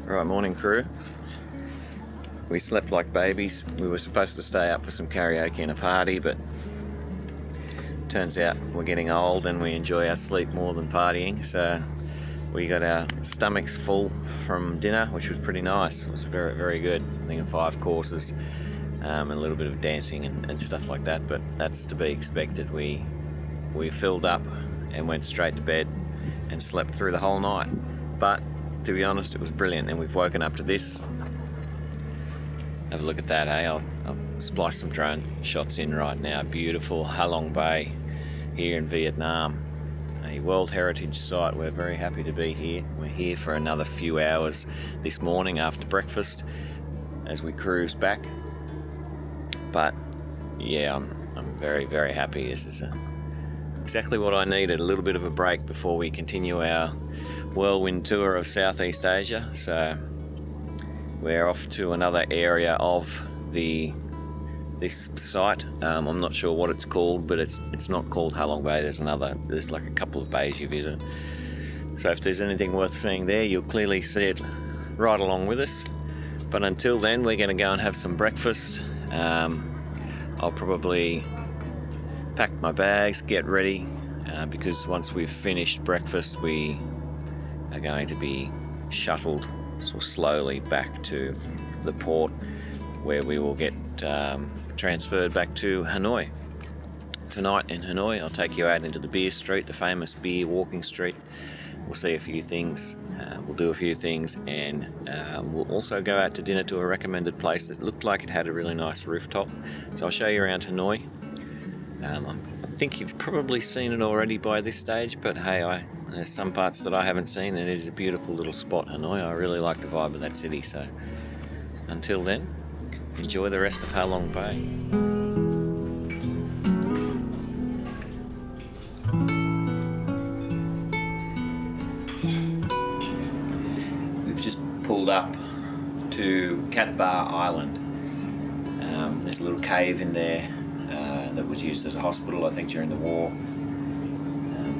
Right, morning crew. We slept like babies. We were supposed to stay up for some karaoke and a party, but turns out we're getting old and we enjoy our sleep more than partying. So we got our stomachs full from dinner, which was pretty nice. It was very, very good. I think 5 courses and a little bit of dancing and stuff like that, but that's to be expected. We filled up and went straight to bed and slept through the whole night. But to be honest, it was brilliant, and we've woken up to this. Have a look at that, eh? I'll splice some drone shots in right now. Beautiful Halong Bay here in Vietnam, a World Heritage Site. We're very happy to be here. We're here for another few hours this morning after breakfast as we cruise back. But yeah, I'm very, very happy. This is exactly what I needed, a little bit of a break before we continue our whirlwind tour of Southeast Asia. So we're off to another area of this site. I'm not sure what it's called, but it's not called Halong Bay. There's like a couple of bays you visit. So if there's anything worth seeing there, you'll clearly see it right along with us. But until then, we're going to go and have some breakfast. I'll probably pack my bags, get ready, because once we've finished breakfast, we are going to be shuttled sort of slowly back to the port, where we will get transferred back to Hanoi. Tonight in Hanoi, I'll take you out into the beer street, the famous beer walking street. We'll see a few things, we'll do a few things, and we'll also go out to dinner to a recommended place that looked like it had a really nice rooftop. So I'll show you around Hanoi. I think you've probably seen it already by this stage, but hey, there's some parts that I haven't seen, and it is a beautiful little spot, Hanoi. I really like the vibe of that city. So until then, enjoy the rest of Halong Bay. We've just pulled up to Cat Bar Island. There's a little cave in there that was used as a hospital, I think, during the war.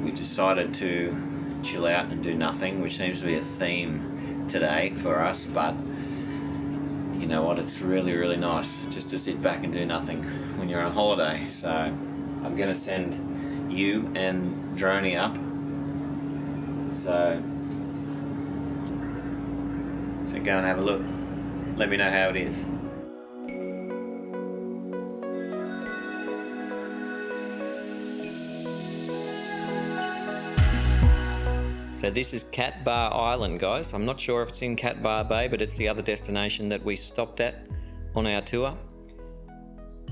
We decided to chill out and do nothing, which seems to be a theme today for us, but you know what, it's really, really nice just to sit back and do nothing when you're on holiday. So I'm going to send you and Droney up, so go and have a look. Let me know how it is. So this is Cat Bar Island, guys. I'm not sure if it's in Cat Bar Bay, but it's the other destination that we stopped at on our tour.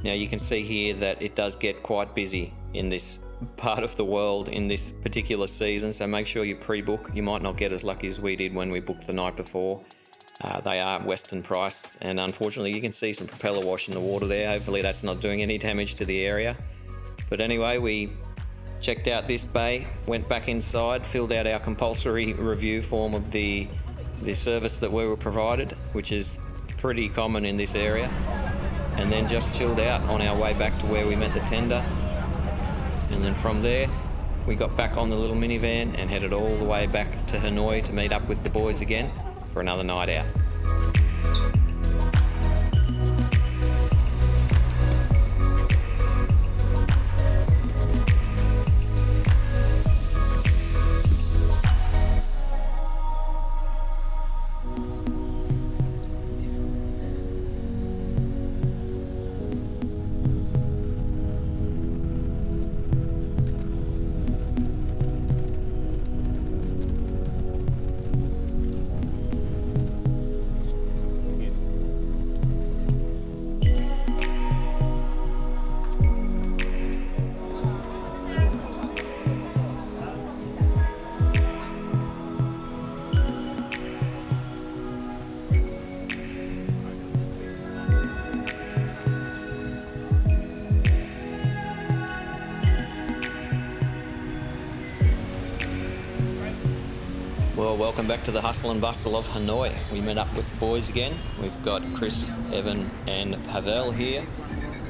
Now you can see here that it does get quite busy in this part of the world in this particular season, so make sure you pre-book. You might not get as lucky as we did when we booked the night before. They are Western priced, and unfortunately you can see some propeller wash in the water there. Hopefully that's not doing any damage to the area. But anyway, we checked out this bay, went back inside, filled out our compulsory review form of the service that we were provided, which is pretty common in this area, and then just chilled out on our way back to where we met the tender. And then from there, we got back on the little minivan and headed all the way back to Hanoi to meet up with the boys again for another night out. Well, welcome back to the hustle and bustle of Hanoi. We met up with the boys again. We've got Chris, Evan and Pavel here.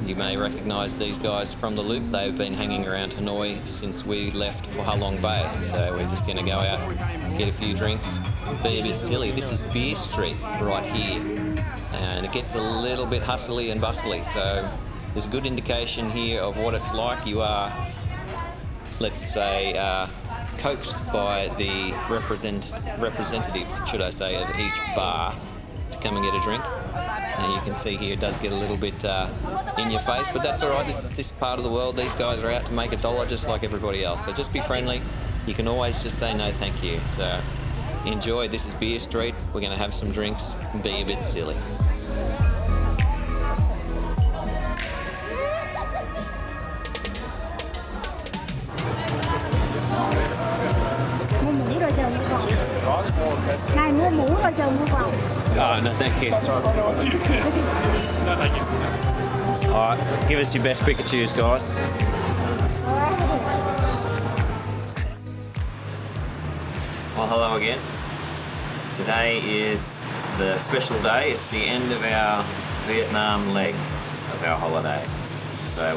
You may recognise these guys from the loop. They've been hanging around Hanoi since we left for Halong Bay. So we're just going to go out, get a few drinks be a bit silly. This is Beer Street right here, and it gets a little bit hustly and bustly, so there's a good indication here of what it's like. You are, let's say, coaxed by the representatives, should I say, of each bar to come and get a drink. And you can see here it does get a little bit in your face, but that's all right. This part of the world, these guys are out to make $1 just like everybody else. So just be friendly. You can always just say no thank you. So enjoy. This is Beer Street. We're going to have some drinks and be a bit silly. Này mua mũ rồi chờ mua vòng. Oh, no, thank you. All right, give us your best Pikachus, guys. Well, hello again. Today is the special day. It's the end of our Vietnam leg of our holiday. So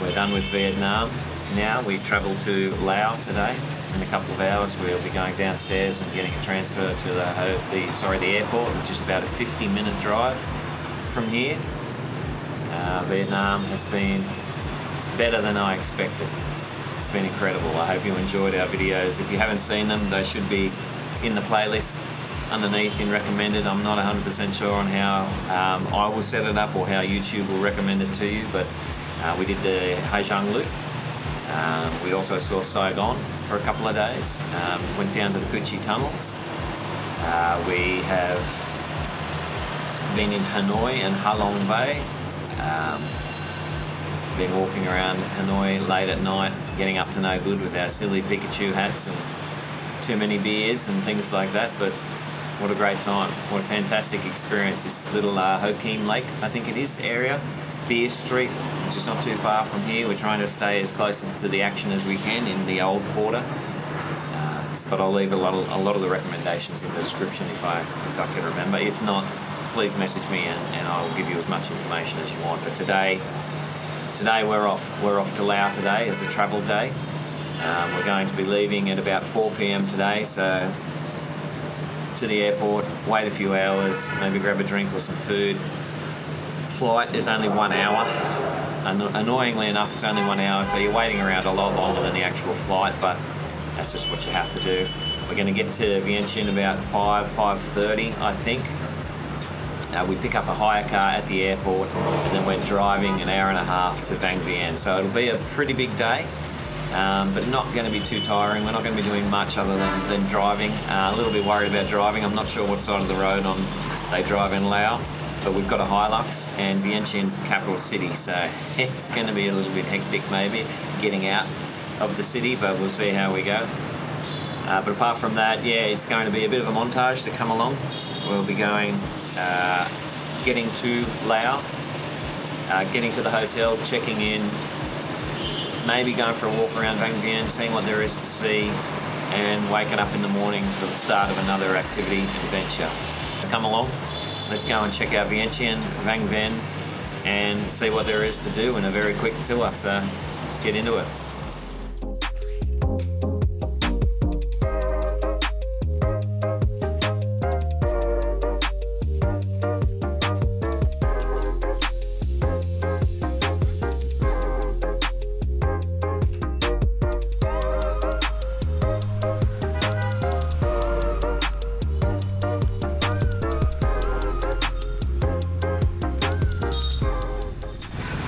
we're done with Vietnam. Now we travel to Laos today. In a couple of hours we'll be going downstairs and getting a transfer to the airport, which is about a 50-minute drive from here. Vietnam has been better than I expected. It's been incredible. I hope you enjoyed our videos. If you haven't seen them, they should be in the playlist underneath in recommended. I'm not 100% sure on how I will set it up or how YouTube will recommend it to you, but we did the Hai Loop. We also saw Saigon for a couple of days, went down to the Gucci tunnels. We have been in Hanoi and Halong Bay. Been walking around Hanoi late at night, getting up to no good with our silly Pikachu hats and too many beers and things like that, but what a great time. What a fantastic experience. This little Ho Kim Lake, I think it is, area. Beer Street, which is not too far from here. We're trying to stay as close to the action as we can in the old quarter, but I'll leave a lot of the recommendations in the description if I can remember. If not, please message me and I'll give you as much information as you want. But today we're off to Laos today as the travel day. We're going to be leaving at about 4 p.m. today, so to the airport, wait a few hours, maybe grab a drink or some food. Flight is only 1 hour. Annoyingly enough, it's only 1 hour, so you're waiting around a lot longer than the actual flight, but that's just what you have to do. We're going to get to Vientiane about 5:30, I think. We pick up a hire car at the airport, and then we're driving an hour and a half to Vang, so it'll be a pretty big day, but not going to be too tiring. We're not going to be doing much other than driving. A little bit worried about driving. I'm not sure what side of the road they drive in Laos. But we've got a Hilux, and Vientiane's the capital city, so it's going to be a little bit hectic maybe getting out of the city, but we'll see how we go. But apart from that, yeah, it's going to be a bit of a montage to come along. We'll be getting to Laos, getting to the hotel, checking in, maybe going for a walk around Vang Vieng, seeing what there is to see, and waking up in the morning for the start of another activity and adventure. So come along. Let's go and check out Vientiane, Vang Vieng, and see what there is to do in a very quick tour. So let's get into it.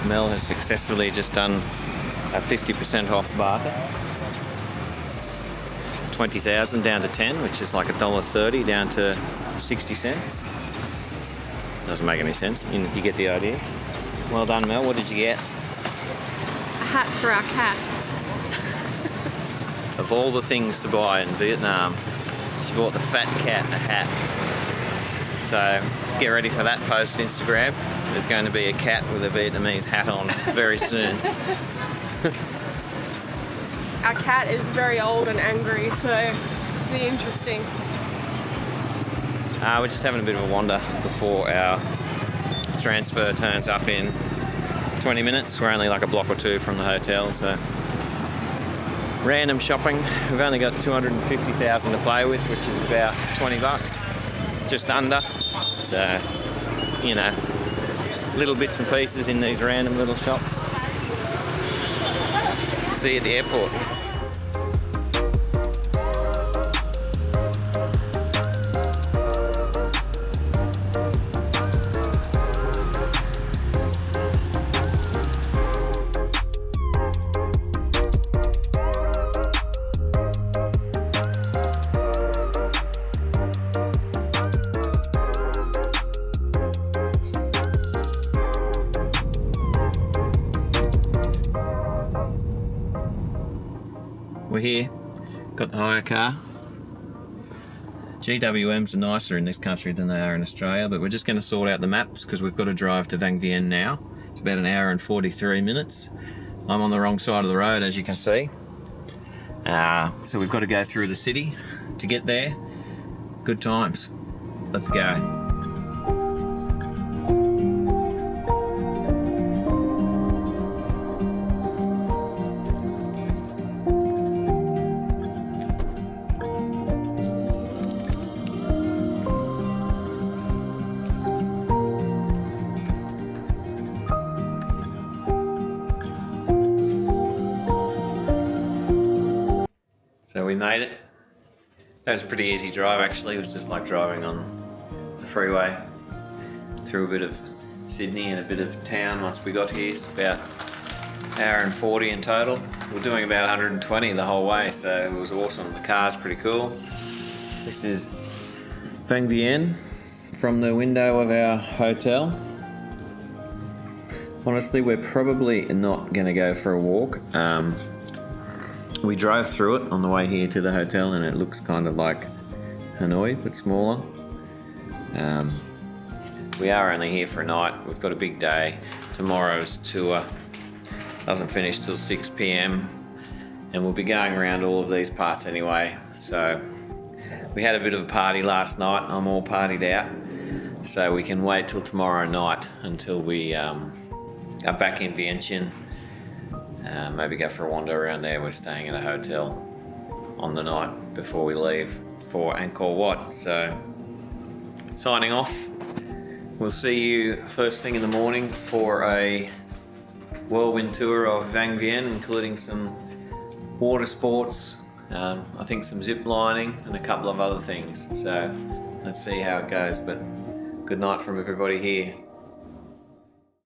Mel has successfully just done a 50% off barter. 20,000 down to 10, which is like $1.30 down to 60 cents. Doesn't make any sense. You get the idea. Well done, Mel. What did you get? A hat for our cat. Of all the things to buy in Vietnam, she bought the fat cat a hat. So get ready for that post Instagram. There's going to be a cat with a Vietnamese hat on very soon. Our cat is very old and angry, so it'll be interesting. We're just having a bit of a wander before our transfer turns up in 20 minutes. We're only like a block or two from the hotel, so random shopping. We've only got 250,000 to play with, which is about 20 bucks, just under. So, you know, little bits and pieces in these random little shops. See you at the airport. We're here, got the hire car. GWMs are nicer in this country than they are in Australia, but we're just going to sort out the maps because we've got to drive to Vang now. It's about an hour and 43 minutes. I'm on the wrong side of the road, as you can see. So we've got to go through the city to get there. Good times. Let's go. So we made it. That was a pretty easy drive actually. It was just like driving on the freeway through a bit of Sydney and a bit of town once we got here. It's about an hour and 40 in total. We're doing about 120 the whole way, so it was awesome. The car's pretty cool. This is Vang from the window of our hotel. Honestly, we're probably not gonna go for a walk. We drove through it on the way here to the hotel and it looks kind of like Hanoi, but smaller. We are only here for a night. We've got a big day. Tomorrow's tour doesn't finish till 6 p.m. and we'll be going around all of these parts anyway. So we had a bit of a party last night. I'm all partied out. So we can wait till tomorrow night until we are back in Vientiane. Maybe go for a wander around there. We're staying in a hotel on the night before we leave for Angkor Wat. So, signing off. We'll see you first thing in the morning for a whirlwind tour of Vang Vieng, including some water sports, I think some zip lining and a couple of other things. So, let's see how it goes. But good night from everybody here.